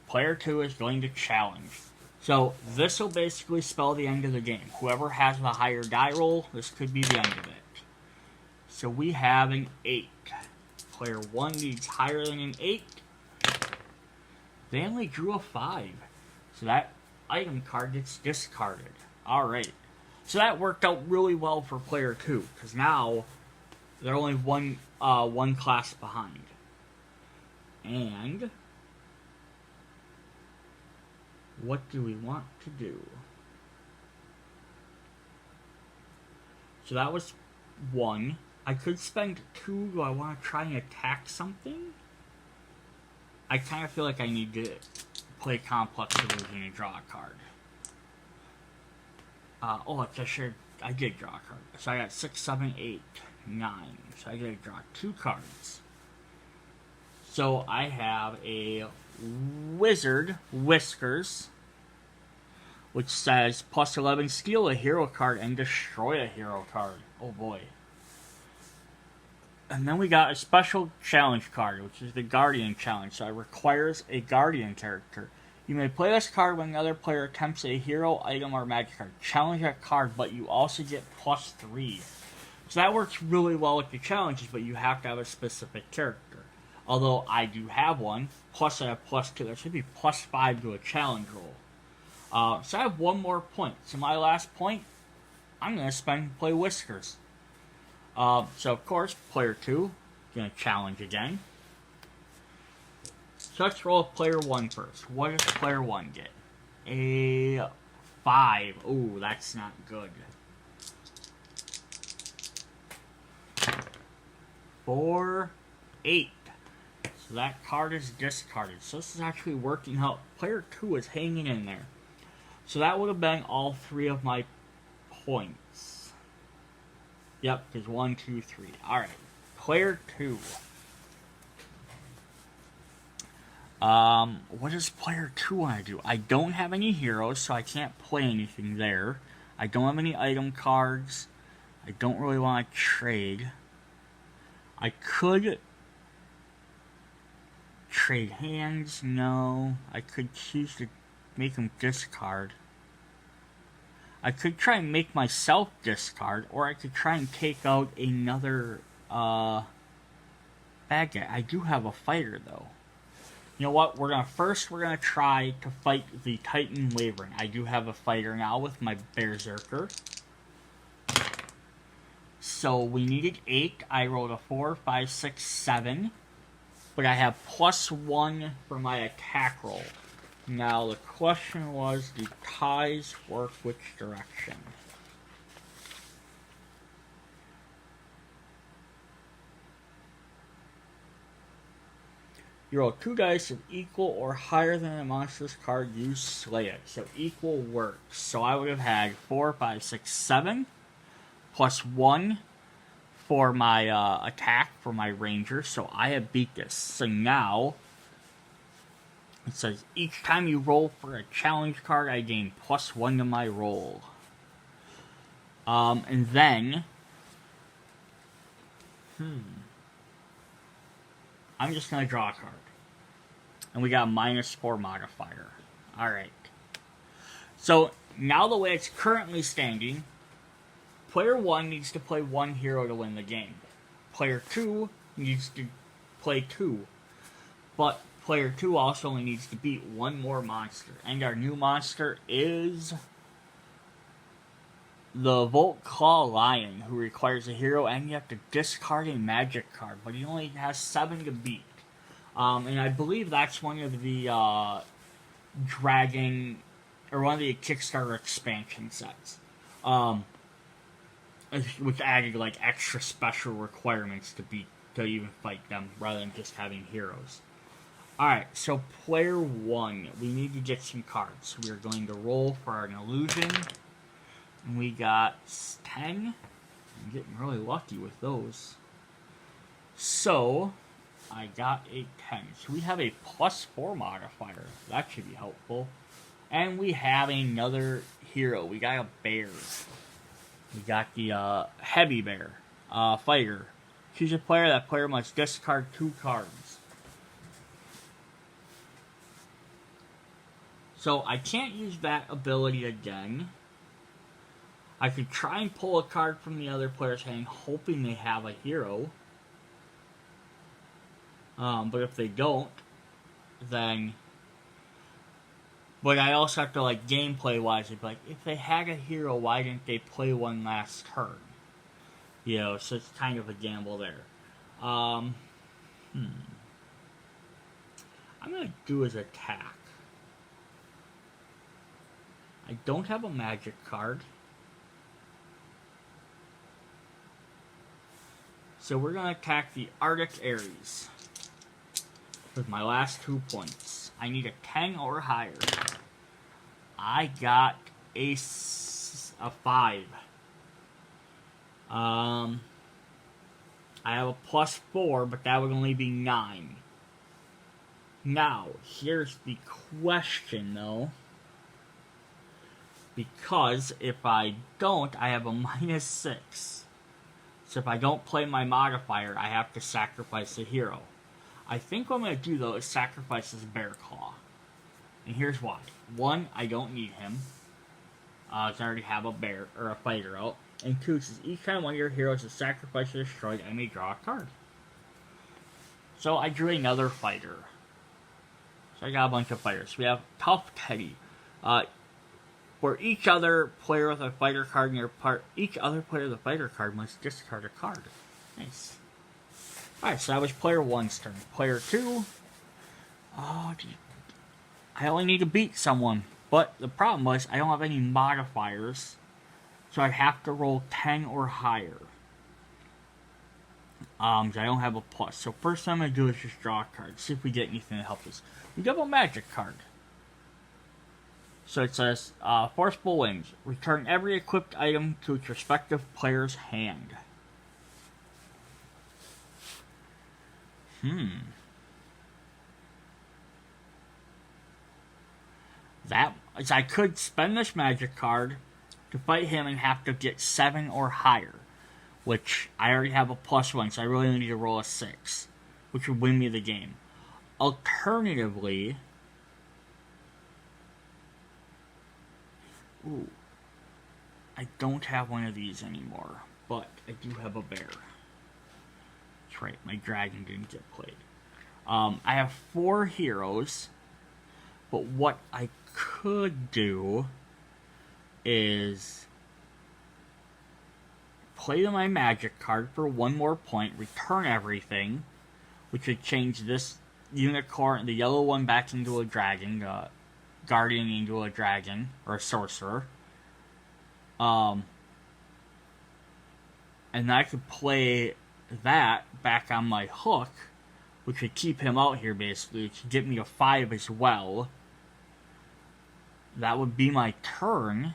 player 2 is going to challenge. So this will basically spell the end of the game. Whoever has the higher die roll, this could be the end of it. So we have an 8. Player 1 needs higher than an 8. They only drew a 5. So that item card gets discarded. Alright. So that worked out really well for player 2. Because now they're only one class behind. And what do we want to do? So that was 1. I could spend 2. Do I want to try and attack something? I kind of feel like I need to play Complex Illusion and draw a card. I did draw a card. So I got 6, 7, 8, 9. So I gotta draw 2 cards. So I have a Wizard Whiskers, which says plus 11, steal a hero card and destroy a hero card. Oh boy. And then we got a special challenge card, which is the Guardian Challenge. So it requires a Guardian character. You may play this card when another player attempts a hero, item, or magic card. Challenge that card, but you also get plus 3. So that works really well with the challenges, but you have to have a specific character. Although I do have one, plus I have plus 2. There should be plus 5 to a challenge roll. So I have one more point. So my last point, I'm going to play Whiskers. So of course, player 2, going to challenge again. So let's roll player 1 first. What does player 1 get? A 5. Ooh, that's not good. 4, 8. So that card is discarded. So this is actually working out. Player 2 is hanging in there. So that would have been all 3 of my points. Yep, there's 1, 2, 3. Alright. Player 2. What does player 2 want to do? I don't have any heroes, so I can't play anything there. I don't have any item cards. I don't really want to trade. I could trade hands. No. I could choose to make them discard. I could try and make myself discard, or I could try and take out another bad guy. I do have a fighter, though. You know what? We're gonna try to fight the Titan Wyvern. I do have a fighter now with my Berserker. So we needed 8. I rolled a 4, 5, 6, 7. But I have plus 1 for my attack roll. Now the question was, do ties work which direction? You roll 2 dice of equal or higher than the monster's card, you slay it. So equal works. So I would have had 4, 5, 6, 7, plus 1 for my attack for my ranger. So I have beat this. So now it says each time you roll for a challenge card, I gain plus 1 to my roll. And then I'm just gonna draw a card. And we got a -4 modifier. Alright. So, now the way it's currently standing, player 1 needs to play 1 hero to win the game. Player 2 needs to play 2. But player 2 also only needs to beat 1 more monster. And our new monster is the Volt Claw Lion, who requires a hero, and you have to discard a magic card. But he only has 7 to beat. And I believe that's one of the Dragon, or one of the Kickstarter expansion sets. Which added like extra special requirements to even fight them, rather than just having heroes. Alright, so player 1, we need to get some cards. We are going to roll for an illusion. And we got 10. I'm getting really lucky with those. So I got a 10. So we have a +4 modifier. That should be helpful. And we have another hero. We got a bear. We got the heavy bear. Fighter. Choose a player. That player must discard 2 cards. So I can't use that ability again. I could try and pull a card from the other player's hand, hoping they have a hero. But if they don't, then... But I also have to, like, gameplay-wise, be like, if they had a hero, why didn't they play one last turn? You know, so it's kind of a gamble there. I'm going to do his attack. I don't have a magic card. So we're going to attack the Arctic Ares with my last 2 points. I need a 10 or higher. I got a 5. I have a +4, but that would only be 9. Now, here's the question, though. Because if I don't, I have a -6. So if I don't play my modifier, I have to sacrifice a hero. I think what I'm going to do, though, is sacrifice this Bear Claw. And here's why. 1, I don't need him. I already have a bear, or a fighter out. And 2, says each time one of your heroes is sacrificed or destroyed, I may draw a card. So I drew another fighter. So I got a bunch of fighters. We have Tough Teddy. For each other player with a fighter card in your part, each other player with a fighter card must discard a card. Nice. Alright, so that was player 1's turn. Player 2. Oh, I only need to beat someone. But the problem was, I don't have any modifiers. So I have to roll 10 or higher. So I don't have a plus. So first thing I'm going to do is just draw a card. See if we get anything to help us. We have a magic card. So it says, Forceful Winds. Return every equipped item to its respective player's hand. That is, I could spend this magic card to fight him and have to get 7 or higher. Which, I already have a +1, so I really need to roll a 6. Which would win me the game. Alternatively... Ooh. I don't have one of these anymore. But I do have a bear. That's right, my dragon didn't get played. I have 4 heroes. But what I could do is play my magic card for 1 more point, return everything, which would change this unicorn, the yellow one, back into a dragon, guardian into a dragon, or a sorcerer. And I could play that back on my hook, which would keep him out here basically, which would get me a 5 as well. That would be my turn,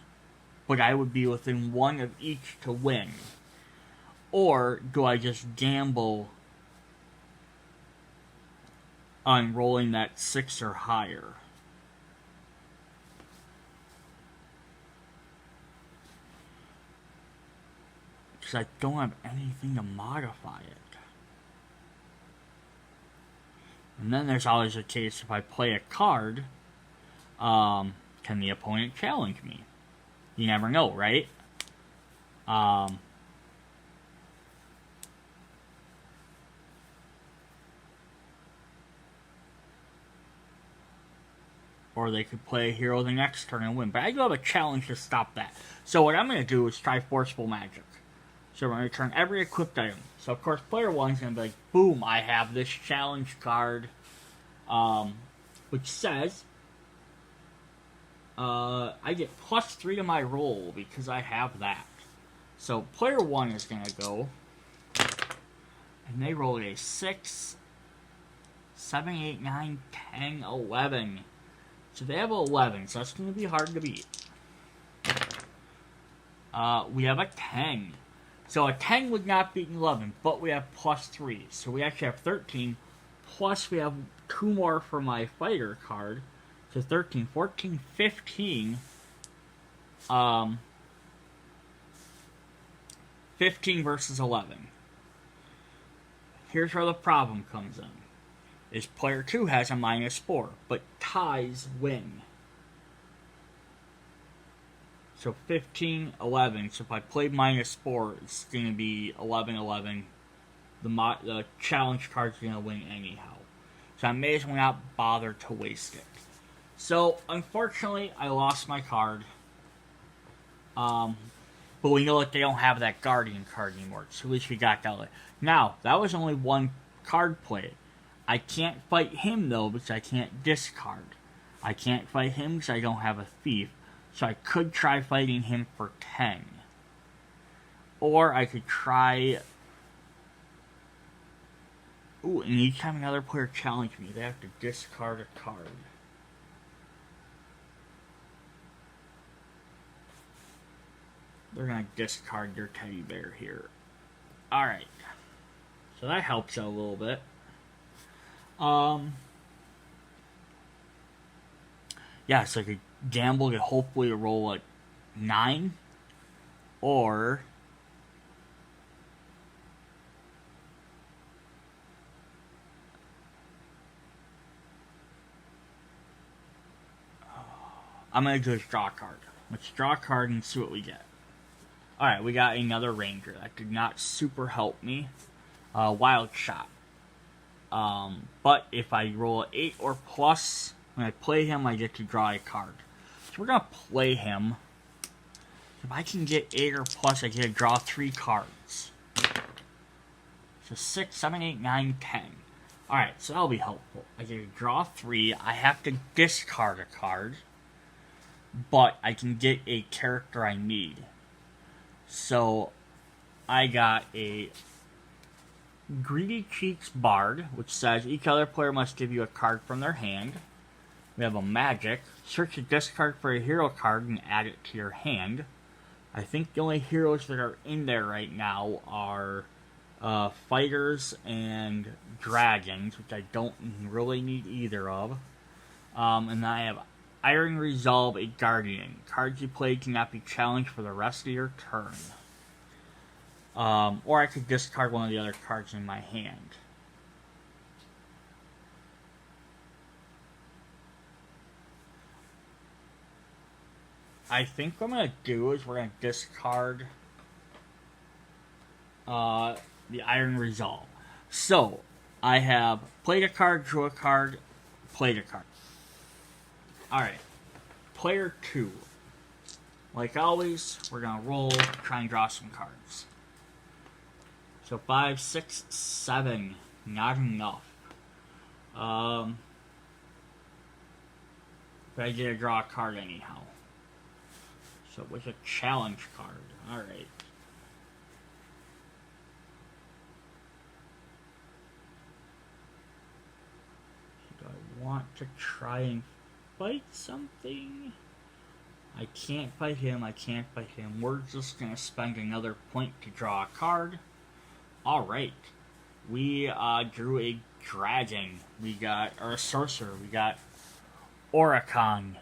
but I would be within 1 of each to win. Or do I just gamble on rolling that 6 or higher? Because I don't have anything to modify it. And then there's always a case if I play a card, can the opponent challenge me? You never know, right? Or they could play a hero the next turn and win. But I do have a challenge to stop that. So what I'm going to do is try Forceful Magic. So we're going to return every equipped item. So of course player 1's going to be like, boom, I have this challenge card. Which says... I get +3 to my roll because I have that. So player 1 is going to go, and they rolled a 6, 7, 8, 9, 10, 11. So they have 11, so that's going to be hard to beat. We have a 10. So a 10 would not beat an 11, but we have +3. So we actually have 13, plus we have 2 more for my fighter card. So 13, 14, 15. 15 versus 11. Here's where the problem comes in. Is player 2 has a -4, but ties win. So 15, 11. So if I play -4, it's going to be 11, 11. The challenge card's going to win anyhow. So I may as well not bother to waste it. So, unfortunately, I lost my card. But we know that they don't have that Guardian card anymore. So at least we got that. Now, that was only one card play. I can't fight him, though, because I can't discard. I can't fight him because I don't have a Thief. So I could try fighting him for 10. Or I could try... Ooh, and each time another player challenges me, they have to discard a card. They're going to discard your teddy bear here. Alright. So that helps out a little bit. Yeah, so I could gamble to hopefully roll a 9. Or... I'm going to just draw a card. Let's draw a card and see what we get. Alright, we got another Ranger. That did not super help me. Wild Shot. But if I roll an 8 or plus, when I play him, I get to draw a card. So we're going to play him. If I can get 8 or plus, I get to draw 3 cards. So 6, 7, 8, 9, 10. Alright, so that'll be helpful. I get to draw 3. I have to discard a card. But I can get a character I need. So, I got a Greedy Cheeks Bard, which says each other player must give you a card from their hand. We have a Magic. Search a discard for a hero card and add it to your hand. I think the only heroes that are in there right now are Fighters and Dragons, which I don't really need either of. And then I have Iron Resolve, a Guardian. Cards you play cannot be challenged for the rest of your turn. Or I could discard one of the other cards in my hand. I think what I'm going to do is we're going to discard the Iron Resolve. So, I have played a card, drew a card, played a card. Alright, player 2. Like always, we're going to roll, try and draw some cards. So 5, 6, 7, not enough. But I get to draw a card anyhow. So it was a challenge card. Alright. Do I want to try and fight something? I can't fight him, I can't fight him. We're just going to spend another point to draw a card. Alright. We drew a dragon. Or a sorcerer. We got Oricon.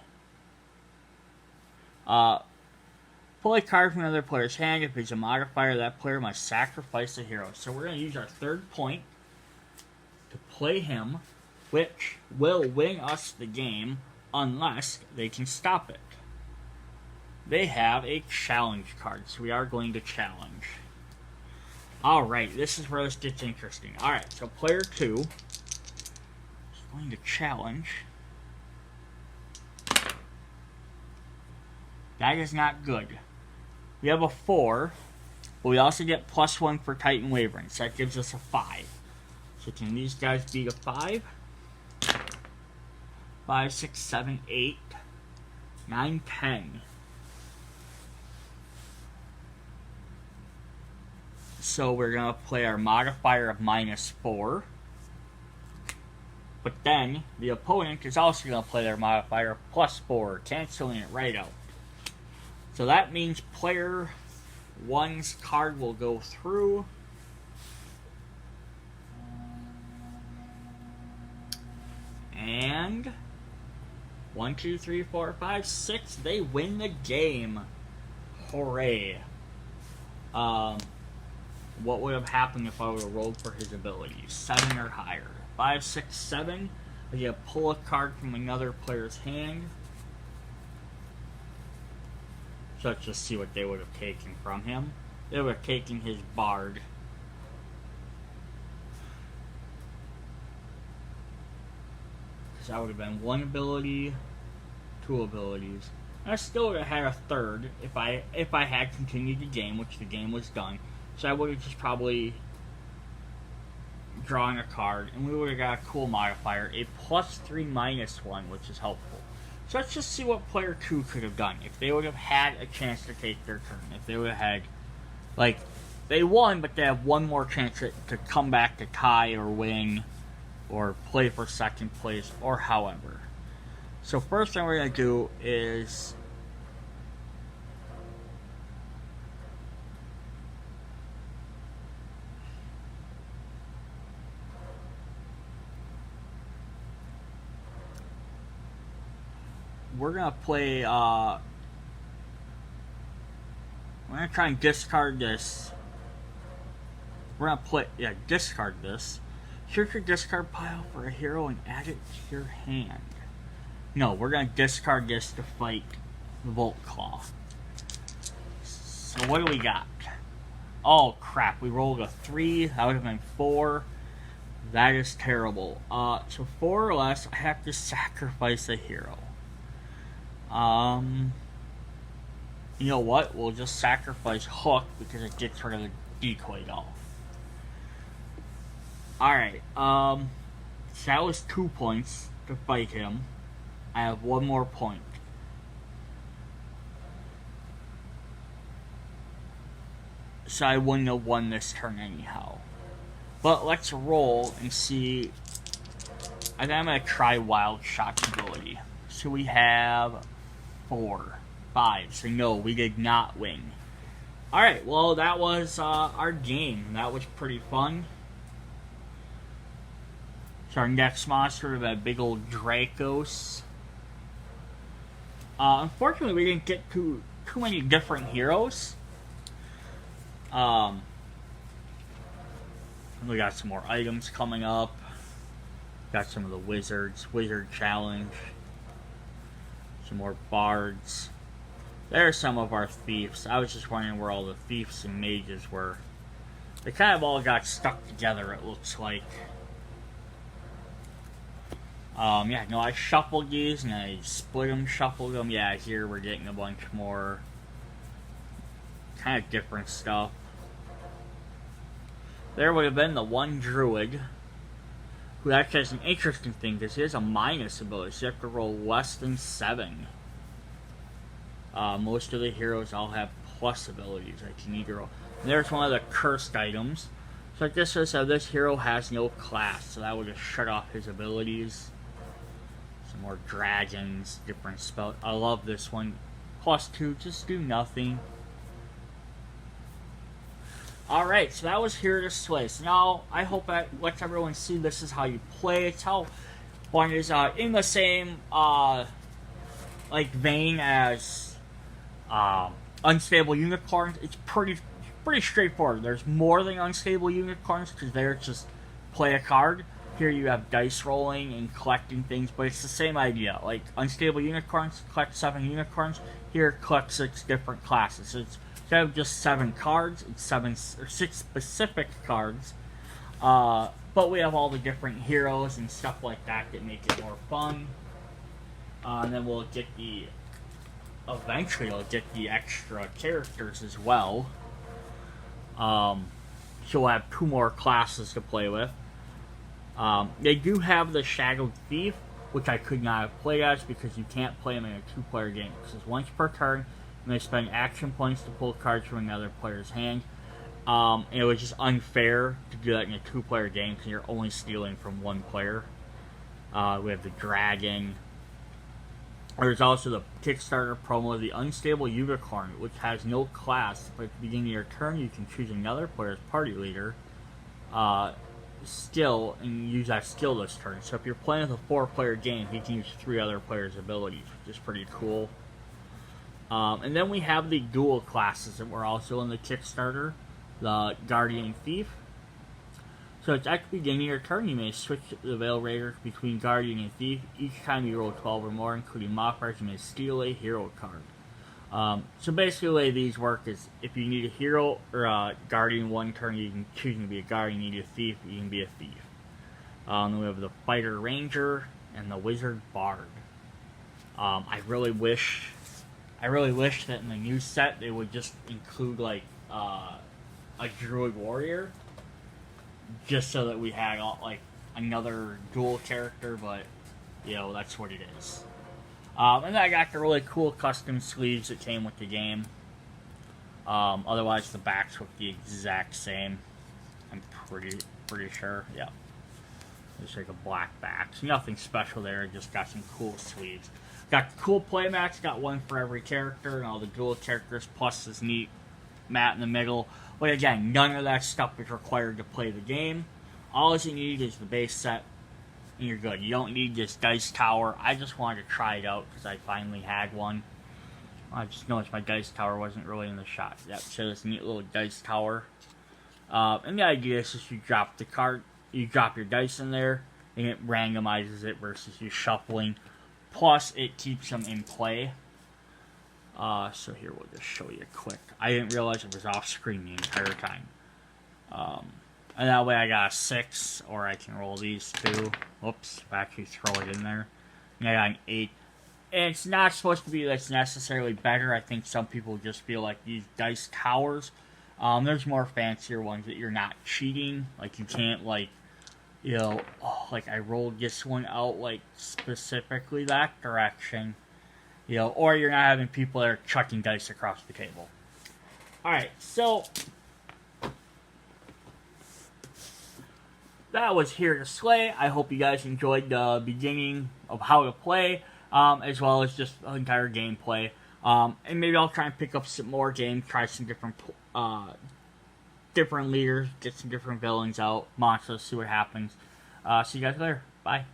Pull a card from another player's hand. If it's a modifier, that player must sacrifice a hero. So we're going to use our third point to play him, which will win us the game unless they can stop it. They have a challenge card, so we are going to challenge. Alright, this is where this gets interesting. Alright, so player 2 is going to challenge. That is not good. We have a 4, but we also get +1 for Titan Wavering, so that gives us a 5. So can these guys beat a 5? 5, 6, 7, 8, 9, 10. So we're going to play our modifier of -4. But then, the opponent is also going to play their modifier of +4, canceling it right out. So that means player 1's card will go through. And 1, 2, 3, 4, 5, 6, they win the game. Hooray. What would have happened if I would have rolled for his ability? 7 or higher. 5, 6, 7. I get to pull a card from another player's hand. So let's just see what they would have taken from him. They would have taken his Bard. So that would have been 1 ability, 2 abilities. And I still would have had a 3rd if I had continued the game, which the game was done. So I would have just probably drawn a card, and we would have got a cool modifier, a +3/-1, which is helpful. So let's just see what player 2 could have done if they would have had a chance to take their turn. If they would have had, like, they won, but they have one more chance to come back to tie or win or play for 2nd place or however. So first thing we're going to do is we're going to play, we're going to try and discard this. We're going to play, discard this. Search your discard pile for a hero and add it to your hand. No, we're going to discard this to fight the Volt Claw. So what do we got? Oh crap, we rolled a 3. That would have been 4. That is terrible. So 4 or less, I have to sacrifice a hero. You know what? We'll just sacrifice Hook because it gets rid of the decoy doll. Alright, so that was 2 points to fight him. I have 1 more point. So I wouldn't have won this turn anyhow. But let's roll and see. I think I'm going to try Wild Shot's ability. So we have 4, 5. So no, we did not win. Alright, well that was our game. That was pretty fun. So our next monster is a big old Dracos. Unfortunately, we didn't get too many different heroes. We got some more items coming up. Got some of the wizards, wizard challenge. Some more bards. There are some of our thieves. I was just wondering where all the thieves and mages were. They kind of all got stuck together, it looks like. Yeah, no, I shuffled these and I split them, shuffled them. Yeah, here we're getting a bunch more kind of different stuff. There would have been the one druid who actually has an interesting thing because he has a minus ability, so you have to roll less than 7. Most of the heroes all have plus abilities that you need to roll. And there's one of the cursed items. So like this says, this hero has no class, so that would have shut off his abilities. Some more dragons, different spells. I love this one. +2, just do nothing. Alright, so that was Here to Slay. So now, I hope that lets everyone see this is how you play. It's how one is in the same like vein as Unstable Unicorns. It's pretty straightforward. There's more than Unstable Unicorns because there it's just play a card. Here you have dice rolling and collecting things, but it's the same idea. Like Unstable Unicorns, collect 7 unicorns. Here, collect 6 different classes. So it's instead of just 7 cards, it's 6 specific cards. But we have all the different heroes and stuff like that make it more fun. And then we'll get eventually we'll get the extra characters as well. So we'll have 2 more classes to play with. They do have the Shadowed Thief, which I could not have played as because you can't play them in a 2-player game. It says once per turn, you may spend action points to pull cards from another player's hand. And it was just unfair to do that in a 2-player game because you're only stealing from 1 player. We have the Dragon. There's also the Kickstarter promo, the Unstable Unicorn, which has no class. But at the beginning of your turn, you can choose another player's party leader. Skill, and use that skill this turn. So if you're playing with a 4-player game, you can use 3 other players' abilities, which is pretty cool. And then we have the dual classes that were also in the Kickstarter, the Guardian Thief. So it's at the beginning of your turn, you may switch the Veil Raider between Guardian and Thief. Each time you roll 12 or more, including modifiers, you may steal a hero card. So basically the way these work is if you need a hero or a guardian one turn, you can choose to be a guardian. You need a thief, you can be a thief. Then we have the fighter ranger and the wizard bard. I really wish that in the new set they would just include like a druid warrior, just so that we had like another dual character. But that's what it is. And then I got the really cool custom sleeves that came with the game. Otherwise, the backs look the exact same. I'm pretty sure. Yeah. Just like a black back. So nothing special there. Just got some cool sleeves. Got cool play mats. Got one for every character and all the dual characters. Plus this neat mat in the middle. But again, none of that stuff is required to play the game. All you need is the base set, and you're good. You don't need this dice tower. I just wanted to try it out because I finally had one. I just noticed my dice tower wasn't really in the shot. Yep, so this neat little dice tower. And the idea is just you drop the card, you drop your dice in there, and it randomizes it versus you shuffling. Plus, it keeps them in play. So here, we'll just show you quick. I didn't realize it was off screen the entire time. And that way I got a 6, or I can roll these 2. Whoops, actually throw it in there. And I got an 8. And it's not supposed to be that's necessarily better. I think some people just feel like these dice towers. There's more fancier ones that you're not cheating. Like, you can't, like, like I rolled this one out, like, specifically that direction. Or you're not having people that are chucking dice across the table. Alright, so that was Here to Slay. I hope you guys enjoyed the beginning of how to play, as well as just the entire gameplay. And maybe I'll try and pick up some more games, try some different leaders, get some different villains out, monsters, see what happens. See you guys later. Bye.